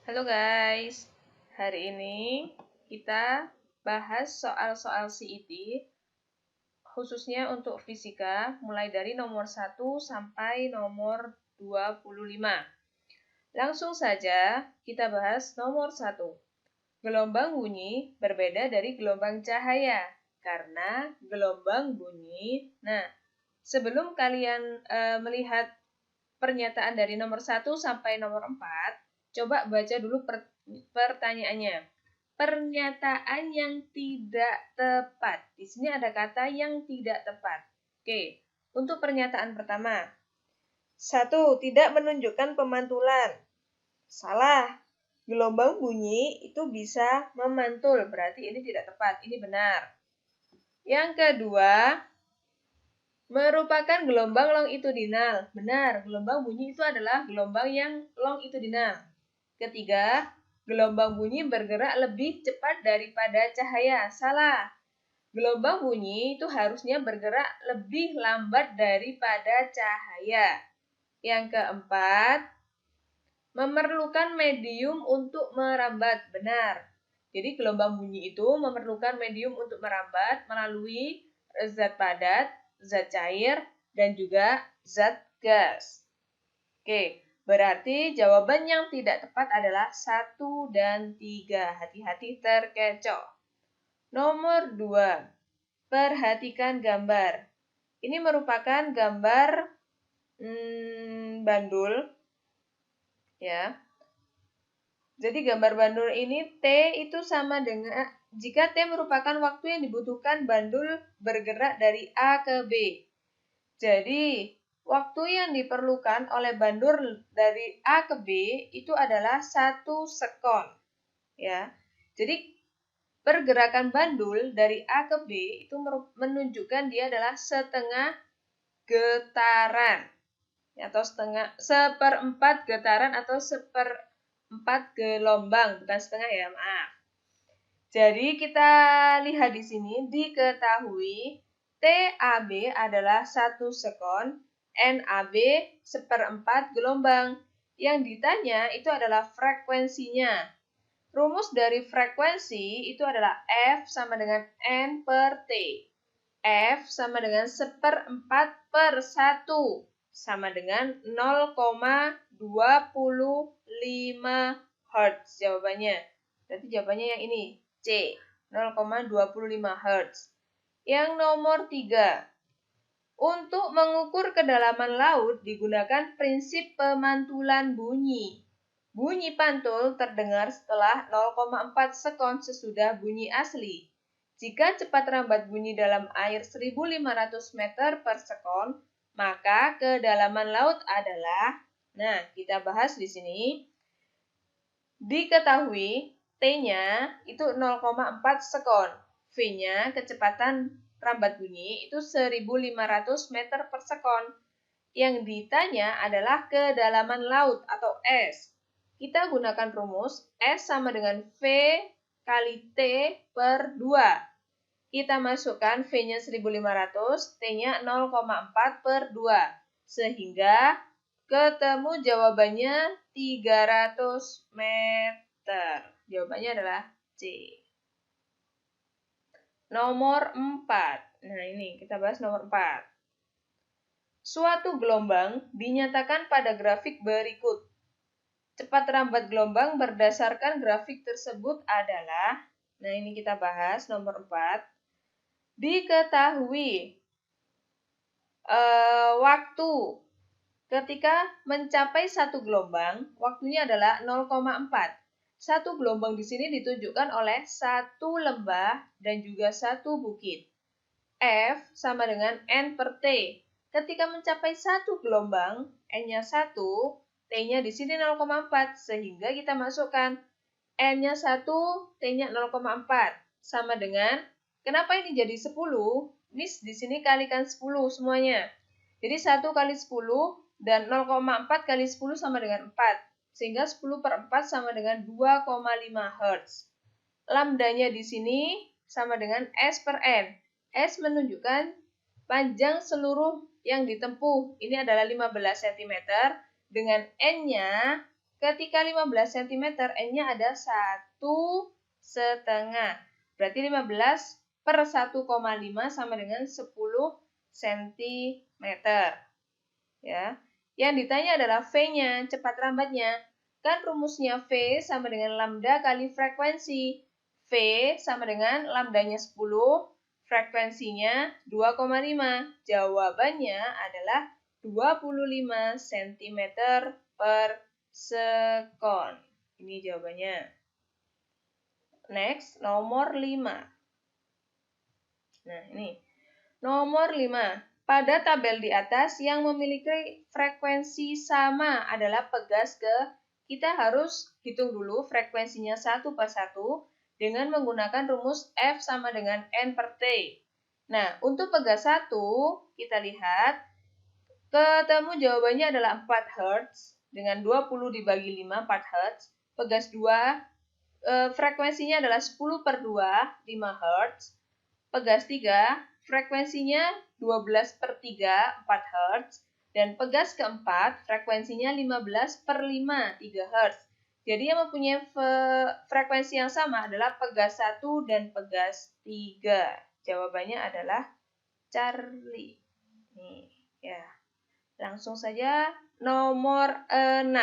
Halo guys, hari ini kita bahas soal-soal CET, khususnya untuk fisika, mulai dari nomor 1 sampai nomor 25. Langsung saja kita bahas nomor 1. Gelombang bunyi berbeda dari gelombang cahaya, karena gelombang bunyi, sebelum kalian melihat pernyataan dari nomor 1 sampai nomor 4, coba baca dulu pertanyaannya. Pernyataan yang tidak tepat. Di sini ada kata yang tidak tepat. Oke, untuk pernyataan pertama. 1. Tidak menunjukkan pemantulan. Salah. Gelombang bunyi itu bisa memantul. Berarti ini tidak tepat. Ini benar. Yang kedua, merupakan gelombang longitudinal. Benar, gelombang bunyi itu adalah gelombang yang longitudinal. Ketiga, gelombang bunyi bergerak lebih cepat daripada cahaya. Salah. Gelombang bunyi itu harusnya bergerak lebih lambat daripada cahaya. Yang keempat, memerlukan medium untuk merambat. Benar. Jadi gelombang bunyi itu memerlukan medium untuk merambat melalui zat padat, zat cair, dan juga zat gas. Oke, berarti jawaban yang tidak tepat adalah 1 dan 3. Hati-hati terkecoh. Nomor 2. Perhatikan gambar. Ini merupakan gambar bandul. Ya. Jadi gambar bandul ini T itu sama dengan, jika T merupakan waktu yang dibutuhkan bandul bergerak dari A ke B. Jadi, waktu yang diperlukan oleh bandul dari A ke B itu adalah 1 sekon. Ya. Jadi, pergerakan bandul dari A ke B itu menunjukkan dia adalah setengah getaran. Atau seperempat getaran atau seperempat gelombang, bukan setengah ya, maaf. Jadi kita lihat di sini diketahui TAB adalah 1 sekon, NAB seperempat gelombang. Yang ditanya itu adalah frekuensinya. Rumus dari frekuensi itu adalah F sama dengan N per T. F sama dengan seperempat per 1. Sama dengan 0,25 Hz jawabannya. Berarti jawabannya yang ini, C, 0,25 Hz. Yang nomor 3. Untuk mengukur kedalaman laut digunakan prinsip pemantulan bunyi. Bunyi pantul terdengar setelah 0,4 sekon sesudah bunyi asli. Jika cepat rambat bunyi dalam air 1.500 meter per sekon, maka kedalaman laut adalah, kita bahas di sini. Diketahui T-nya itu 0,4 sekon. V-nya kecepatan rambat bunyi itu 1.500 meter per sekon. Yang ditanya adalah kedalaman laut atau S. Kita gunakan rumus S sama dengan V kali T per 2. Kita masukkan V-nya 1.500, T-nya 0,4 per 2. Sehingga ketemu jawabannya 300 meter. Jawabannya adalah C. Nomor 4. Nah ini kita bahas nomor 4. Suatu gelombang dinyatakan pada grafik berikut. Cepat rambat gelombang berdasarkan grafik tersebut adalah, ini kita bahas nomor 4. Diketahui waktu ketika mencapai satu gelombang, waktunya adalah 0,4. Satu gelombang di sini ditunjukkan oleh satu lembah dan juga satu bukit. F sama dengan N per T. Ketika mencapai satu gelombang, N-nya 1, T-nya di sini 0,4, sehingga kita masukkan N-nya 1, T-nya 0,4, sama dengan, kenapa ini jadi 10? Miss di sini kalikan 10 semuanya. Jadi 1 kali 10 dan 0,4 kali 10 sama dengan 4. Sehingga 10 per 4 sama dengan 2,5 Hz. Lambdanya di sini sama dengan S per N. S menunjukkan panjang seluruh yang ditempuh. Ini adalah 15 cm. Dengan N-nya Ketika 15 cm, N-nya ada 1,5. Berarti 15 per 1,5 sama dengan 10 cm. Ya. Yang ditanya adalah V-nya, cepat rambatnya. Kan rumusnya V sama dengan lambda kali frekuensi. V sama dengan lambdanya 10, frekuensinya 2,5. Jawabannya adalah 25 cm per sekon. Ini jawabannya. Next, nomor 5. Nah, ini. Nomor 5. Pada tabel di atas yang memiliki frekuensi sama adalah pegas ke, kita harus hitung dulu frekuensinya satu per satu dengan menggunakan rumus F sama dengan N per T. Nah, untuk pegas 1, kita lihat, ketemu jawabannya adalah 4 Hz dengan 20 dibagi 5, 4 Hz. Pegas 2, frekuensinya adalah 10 per 2, 5 Hz. Pegas 3, frekuensinya 12 per 3, 4 Hz. Dan pegas keempat, frekuensinya 15 per 5, 3 Hz. Jadi yang mempunyai frekuensi yang sama adalah pegas 1 dan pegas 3. Jawabannya adalah Charlie. Nih, ya. Langsung saja nomor 6.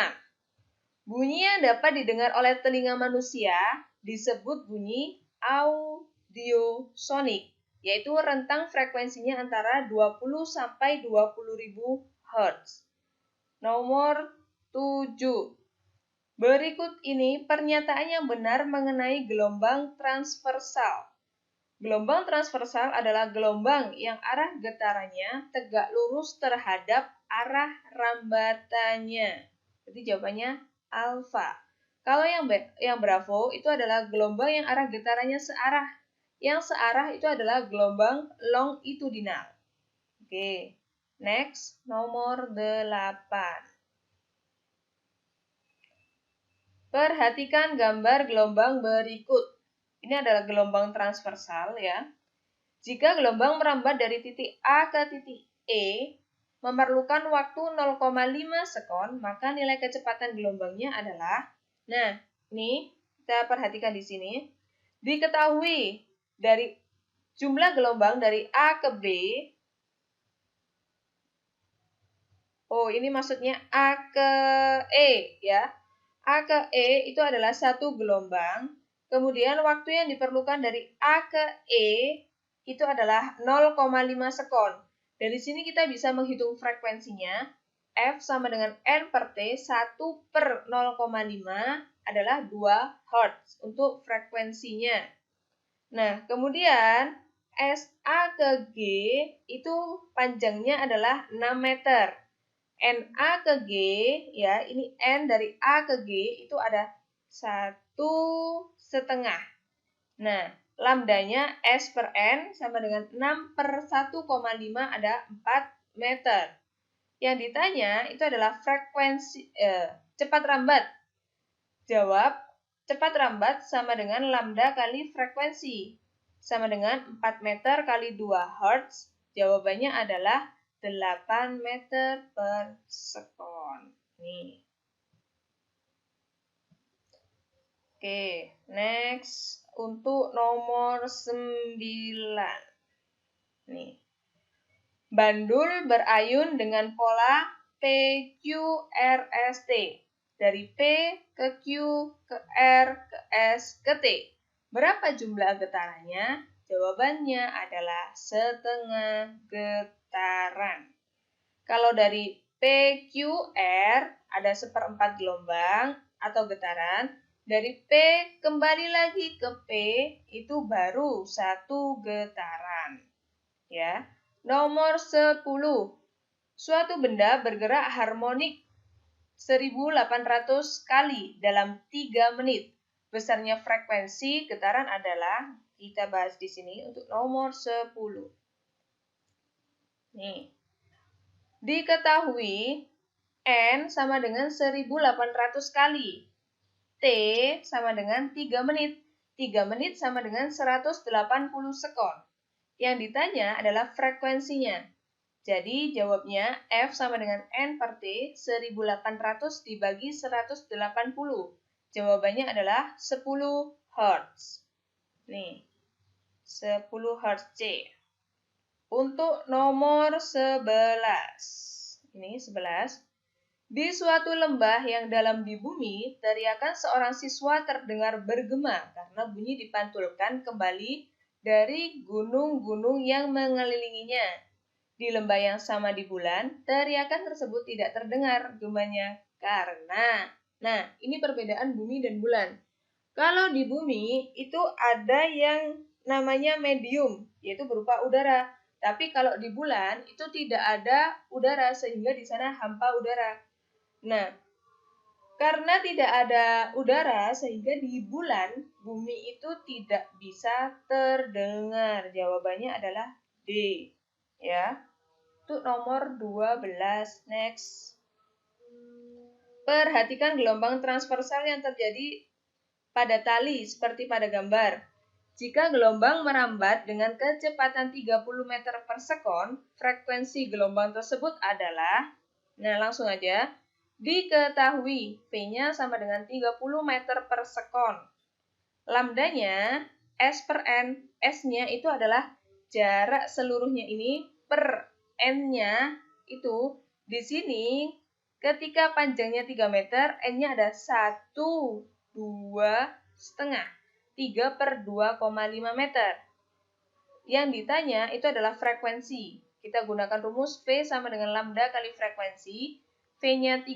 Bunyi yang dapat didengar oleh telinga manusia disebut bunyi audiosonik, yaitu rentang frekuensinya antara 20 sampai 20.000 Hz. Nomor 7. Berikut ini pernyataan yang benar mengenai gelombang transversal. Gelombang transversal adalah gelombang yang arah getarannya tegak lurus terhadap arah rambatannya. Jadi jawabannya alfa. Kalau yang bravo itu adalah gelombang yang arah getarannya searah. Yang searah itu adalah gelombang longitudinal. Oke. Next, nomor 8. Perhatikan gambar gelombang berikut. Ini adalah gelombang transversal ya. Jika gelombang merambat dari titik A ke titik E, memerlukan waktu 0,5 sekon, maka nilai kecepatan gelombangnya adalah, nah, ini kita perhatikan di sini, diketahui dari jumlah gelombang dari A ke B. Oh, ini maksudnya A ke E ya. A ke E itu adalah satu gelombang. Kemudian waktu yang diperlukan dari A ke E itu adalah 0,5 sekon. Dari sini kita bisa menghitung frekuensinya. F sama dengan N per T, 1 per 0,5 adalah 2 Hz untuk frekuensinya. Nah, kemudian SA ke G itu panjangnya adalah 6 meter. NA ke G, ya ini N dari A ke G itu ada 1,5. Nah, lambdanya S per N sama dengan 6 per 1,5 ada 4 meter. Yang ditanya itu adalah frekuensi cepat rambat. Jawab, cepat rambat sama dengan lambda kali frekuensi. Sama dengan 4 meter kali 2 Hz. Jawabannya adalah 8 meter per sekon. Nih. Oke, next untuk nomor 9. Nih. Bandul berayun dengan pola PQRST. Dari P ke Q ke R ke S ke T. Berapa jumlah getarannya? Jawabannya adalah setengah getaran. Kalau dari PQR ada 1/4 gelombang atau getaran. Dari P kembali lagi ke P itu baru 1 getaran. Ya. Nomor 10. Suatu benda bergerak harmonik 1.800 kali dalam 3 menit. Besarnya frekuensi getaran adalah, kita bahas di sini untuk nomor 10. Nih. Diketahui N sama dengan 1.800 kali. T sama dengan 3 menit. 3 menit sama dengan 180 sekon. Yang ditanya adalah frekuensinya. Jadi jawabnya F sama dengan N per T 1800 dibagi 180. Jawabannya adalah 10 Hz. Nih, 10 Hz C. Untuk nomor 11. Ini 11. Di suatu lembah yang dalam di bumi, teriakan seorang siswa terdengar bergema karena bunyi dipantulkan kembali dari gunung-gunung yang mengelilinginya. Di lembah yang sama di bulan, teriakan tersebut tidak terdengar gemanya karena, nah ini perbedaan bumi dan bulan. Kalau di bumi itu ada yang namanya medium, yaitu berupa udara. Tapi kalau di bulan itu tidak ada udara sehingga di sana hampa udara. Nah, karena tidak ada udara sehingga di bulan bumi itu tidak bisa terdengar. Jawabannya adalah D. Ya. Untuk nomor 12, next. Perhatikan gelombang transversal yang terjadi pada tali seperti pada gambar. Jika gelombang merambat dengan kecepatan 30 meter per sekon, frekuensi gelombang tersebut adalah, nah langsung aja, diketahui P-nya sama dengan 30 meter per sekon. Lambdanya S per N, S-nya itu adalah jarak seluruhnya ini per N-nya itu di sini ketika panjangnya 3 meter, N-nya ada 1, 2, setengah. 3 per 2,5 meter. Yang ditanya itu adalah frekuensi. Kita gunakan rumus V sama dengan lambda kali frekuensi. V-nya 30,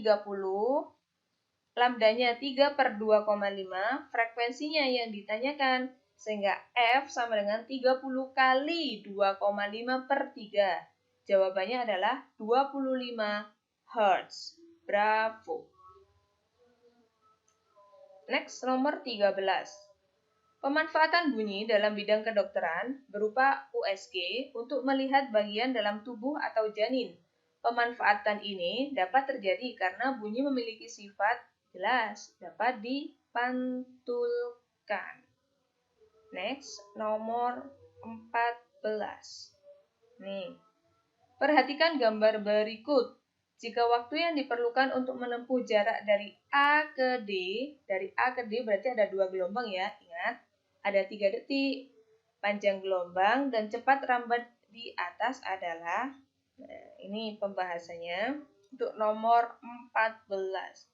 lambdanya 3 per 2,5, frekuensinya yang ditanyakan. Sehingga F sama dengan 30 kali 2,5 per 3. Jawabannya adalah 25 Hz. Bravo. Next, nomor 13. Pemanfaatan bunyi dalam bidang kedokteran berupa USG untuk melihat bagian dalam tubuh atau janin. Pemanfaatan ini dapat terjadi karena bunyi memiliki sifat jelas, dapat dipantulkan. Next, nomor 14. Nih, perhatikan gambar berikut. Jika waktu yang diperlukan untuk menempuh jarak dari A ke D, dari A ke D berarti ada 2 gelombang ya, ingat. Ada 3 detik. Panjang gelombang dan cepat rambat di atas adalah, nah, ini pembahasannya untuk nomor 14.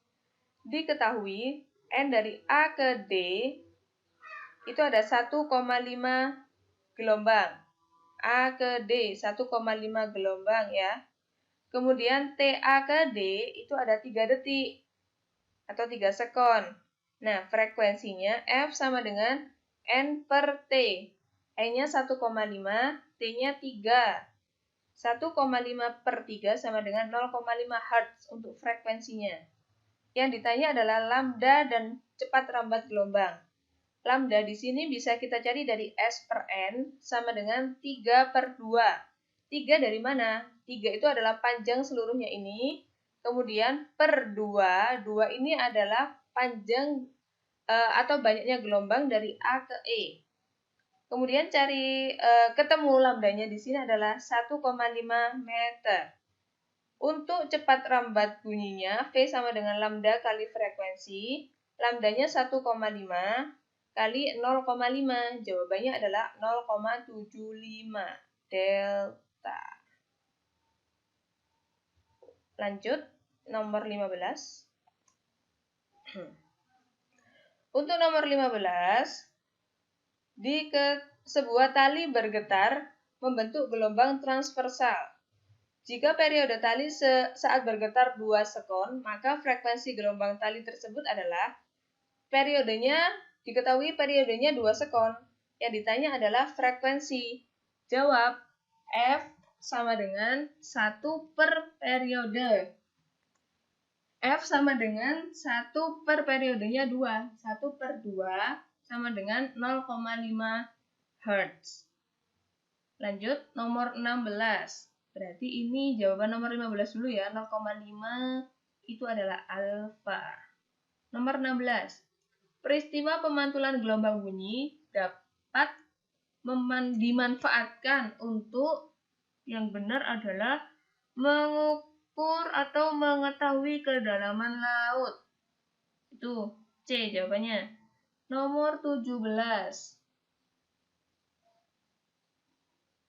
Diketahui N dari A ke D itu ada 1,5 gelombang. A ke D 1,5 gelombang ya. Kemudian TA ke D itu ada 3 detik atau 3 sekon. Nah, frekuensinya F sama dengan N per T. N-nya 1,5, T-nya 3. 1,5 per 3 sama dengan 0,5 Hz untuk frekuensinya. Yang ditanya adalah lambda dan cepat rambat gelombang. Lambda di sini bisa kita cari dari S per N sama dengan 3 per 2. 3 dari mana? 3 itu adalah panjang seluruhnya ini. Kemudian per 2. 2 ini adalah panjang atau banyaknya gelombang dari A ke E. Kemudian cari ketemu lambdanya di sini adalah 1,5 meter. Untuk cepat rambat bunyinya, V sama dengan lambda kali frekuensi. Lambdanya 1,5 kali 0,5. Jawabannya adalah 0,75. Delta. Lanjut, nomor 15. Untuk nomor 15, di sebuah tali bergetar membentuk gelombang transversal. Jika periode tali saat bergetar 2 sekon, maka frekuensi gelombang tali tersebut adalah diketahui periodenya 2 sekon. Yang ditanya adalah frekuensi. Jawab, F sama dengan 1 per periode. F sama dengan 1 per periodenya 2. 1 per 2 sama dengan 0,5 Hz. Lanjut, nomor 16. Berarti ini jawaban nomor 15 dulu ya. 0,5 itu adalah alfa. Nomor 16. Peristiwa pemantulan gelombang bunyi dapat dimanfaatkan untuk Yang benar adalah mengukur atau mengetahui kedalaman laut. Itu C jawabannya. Nomor 17.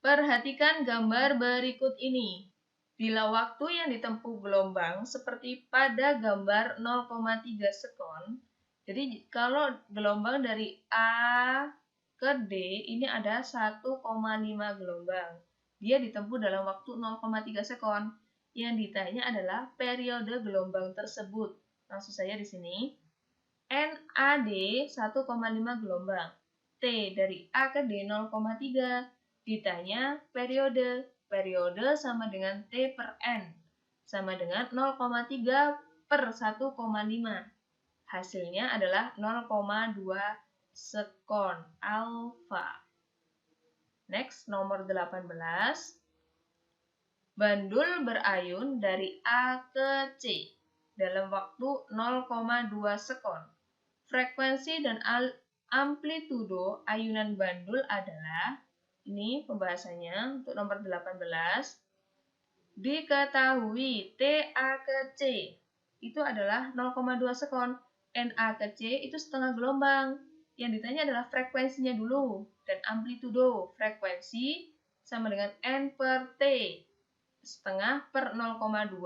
Perhatikan gambar berikut ini. Bila waktu yang ditempuh gelombang seperti pada gambar 0,3 sekon, jadi kalau gelombang dari A ke D ini ada 1,5 gelombang. Dia ditempuh dalam waktu 0,3 sekon. Yang ditanya adalah periode gelombang tersebut. Langsung saja di sini. NAD 1,5 gelombang. T dari A ke D 0,3. Ditanya periode. Periode sama dengan T per N. Sama dengan 0,3 per 1,5. Hasilnya adalah 0,2 sekon alfa. Next, nomor 18. Bandul berayun dari A ke C dalam waktu 0,2 sekon. Frekuensi dan amplitudo ayunan bandul adalah, ini pembahasannya untuk nomor 18. Diketahui TA ke C itu adalah 0,2 sekon. NA ke C itu setengah gelombang. Yang ditanya adalah frekuensinya dulu. Dan amplitudo. Frekuensi sama dengan N per T. Setengah per 0,2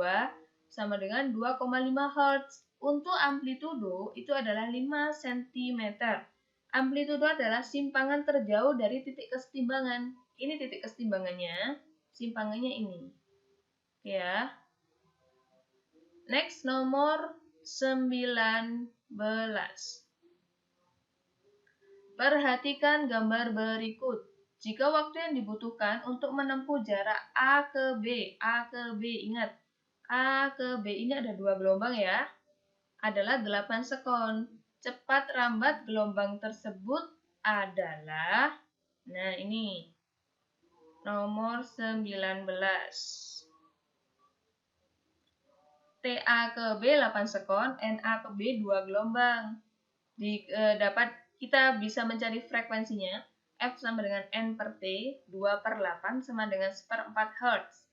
sama dengan 2,5 Hz. Untuk amplitudo itu adalah 5 cm. Amplitudo adalah simpangan terjauh dari titik kesetimbangan. Ini titik kesetimbangannya, simpangannya ini. Ya. Next, nomor 19. Perhatikan gambar berikut. Jika waktu yang dibutuhkan untuk menempuh jarak A ke B, ingat, A ke B ini ada 2 gelombang ya, adalah 8 sekon. Cepat rambat gelombang tersebut adalah, nah ini, nomor 19. TA ke B 8 sekon, NA ke B 2 gelombang. Kita bisa mencari frekuensinya. F sama dengan N per T, 2 per 8 sama dengan 1/4 Hz.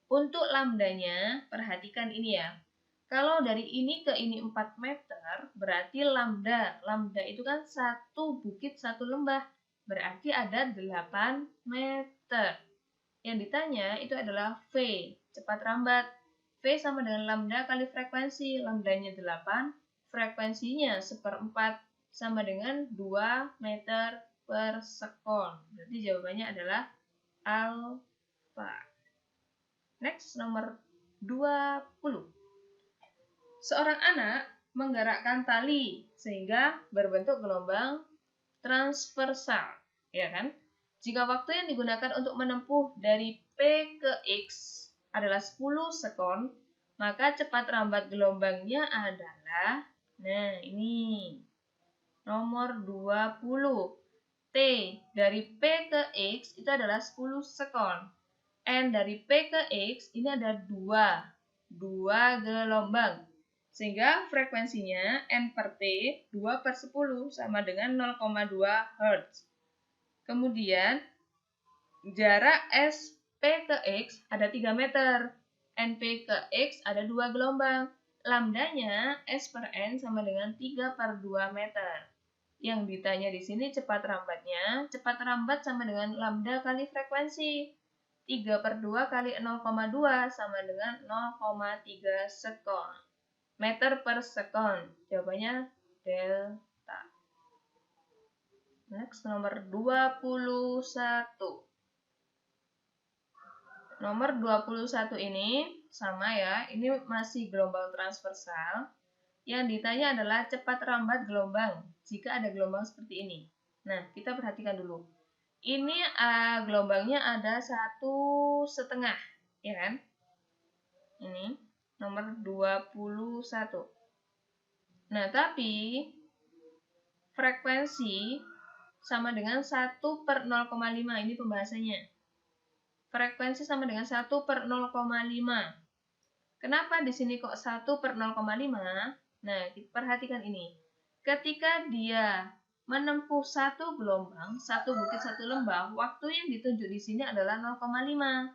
Untuk lambdanya, perhatikan ini ya. Kalau dari ini ke ini 4 meter, berarti lambda. Lambda itu kan satu bukit, satu lembah. Berarti ada 8 meter. Yang ditanya itu adalah V, cepat rambat. V sama dengan lambda kali frekuensi. Lambdanya 8, frekuensinya 1/4 sama dengan 2 meter per sekon. Berarti jawabannya adalah alfa. Next, nomor 20. Seorang anak menggerakkan tali sehingga berbentuk gelombang transversal, ya kan? Jika waktu yang digunakan untuk menempuh dari P ke X adalah 10 sekon, maka cepat rambat gelombangnya adalah, nah ini, nomor 20. T dari P ke X itu adalah 10 sekon. N dari P ke X ini ada 2 gelombang. Sehingga frekuensinya N per T 2 per 10 sama dengan 0,2 Hz. Kemudian jarak SP ke X ada 3 meter. NP ke X ada 2 gelombang. Lambdanya S per N sama dengan 3 per 2 meter. Yang ditanya di sini cepat rambatnya. Cepat rambat sama dengan lambda kali frekuensi. 3 per 2 kali 0,2 sama dengan 0,3 sekon. Meter per sekon. Jawabannya delta. Next, nomor 21. Nomor 21 ini sama ya. Ini masih gelombang transversal. Yang ditanya adalah cepat rambat gelombang jika ada gelombang seperti ini. Nah, kita perhatikan dulu. Ini gelombangnya ada 1,5, ya kan? Ini nomor 21. Nah, tapi frekuensi sama dengan 1 per 0,5. Ini pembahasannya. Frekuensi sama dengan 1 per 0,5. Kenapa di sini kok 1 per 0,5? Nah, perhatikan ini. Ketika dia menempuh satu gelombang, satu bukit, satu lembah, waktu yang ditunjuk di sini adalah 0,5.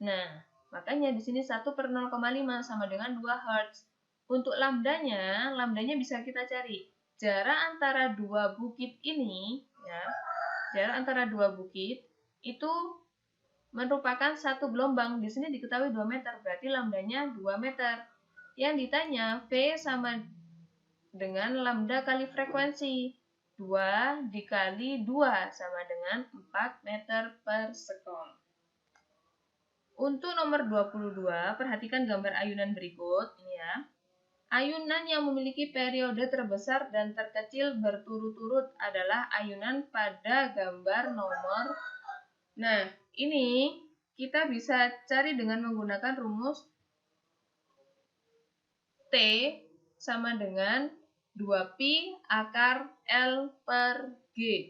Nah, makanya di sini 1/0,5 sama dengan 2 Hz. Untuk lambdanya bisa kita cari. Jarak antara dua bukit ini, ya, jarak antara dua bukit itu merupakan satu gelombang. Di sini diketahui 2 meter, berarti lambdanya 2 meter. Yang ditanya, V sama dengan lambda kali frekuensi. 2 dikali 2 sama dengan 4 meter per sekon. Untuk nomor 22, perhatikan gambar ayunan berikut. Ini ya. Ayunan yang memiliki periode terbesar dan terkecil berturut-turut adalah ayunan pada gambar nomor. Nah, ini kita bisa cari dengan menggunakan rumus T sama dengan 2pi akar L per G.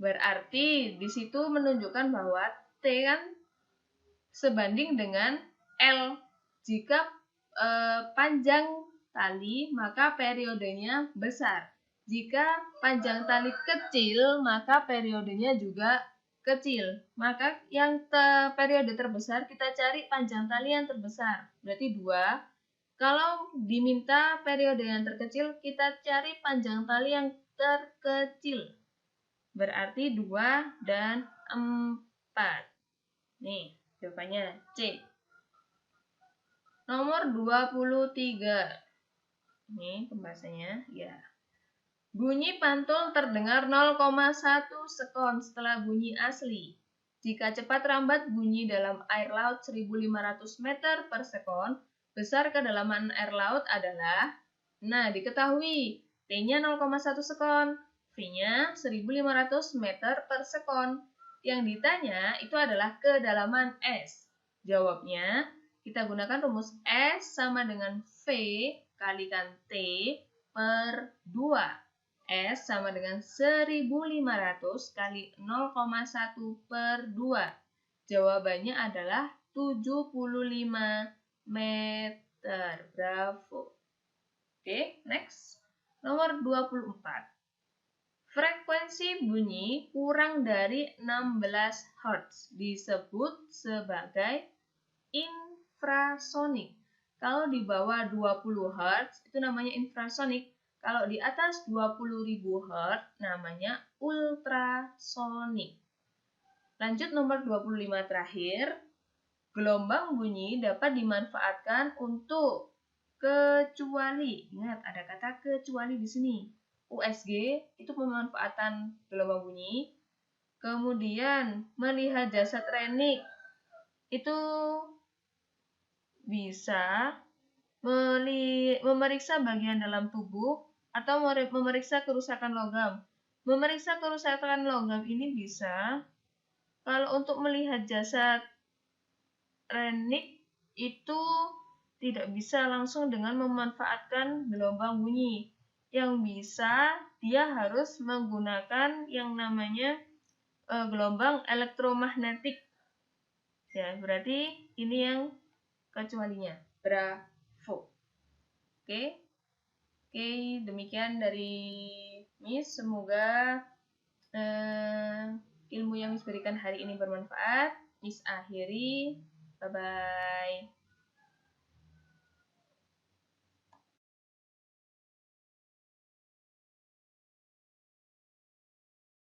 Berarti di situ menunjukkan bahwa T kan sebanding dengan L. Jika panjang tali, maka periodenya besar. Jika panjang tali kecil, maka periodenya juga kecil. Maka yang periode terbesar kita cari panjang tali yang terbesar, berarti 2. Kalau diminta periode yang terkecil, kita cari panjang tali yang terkecil. Berarti 2 dan 4. Nih, jawabannya C. Nomor 23. Ini pembahasannya, ya. Bunyi pantul terdengar 0,1 sekon setelah bunyi asli. Jika cepat rambat bunyi dalam air laut 1500 meter per sekon, besar kedalaman air laut adalah, nah diketahui, T-nya 0,1 sekon, V-nya 1500 meter per sekon. Yang ditanya itu adalah kedalaman S. Jawabnya, kita gunakan rumus S sama dengan V kalikan T per 2. S sama dengan 1500 kali 0,1 per 2. Jawabannya adalah 75 meter. Bravo. Oke, next. Nomor 24. Frekuensi bunyi kurang dari 16 Hz disebut sebagai infrasonik. Kalau di bawah 20 Hz itu namanya infrasonik. Kalau di atas 20.000 Hz namanya ultrasonik. Lanjut nomor 25 terakhir. Gelombang bunyi dapat dimanfaatkan untuk kecuali. Ingat, ada kata kecuali di sini. USG itu pemanfaatan gelombang bunyi. Kemudian melihat jasad renik itu bisa memeriksa bagian dalam tubuh atau memeriksa kerusakan logam. Memeriksa kerusakan logam ini bisa kalau untuk melihat jasad renik itu tidak bisa langsung dengan memanfaatkan gelombang bunyi. Yang bisa dia harus menggunakan yang namanya gelombang elektromagnetik. Ya, berarti ini yang kecualinya. Bravo. Oke, demikian dari Miss. Semoga ilmu yang Miss berikan hari ini bermanfaat. Miss akhiri. Bye-bye.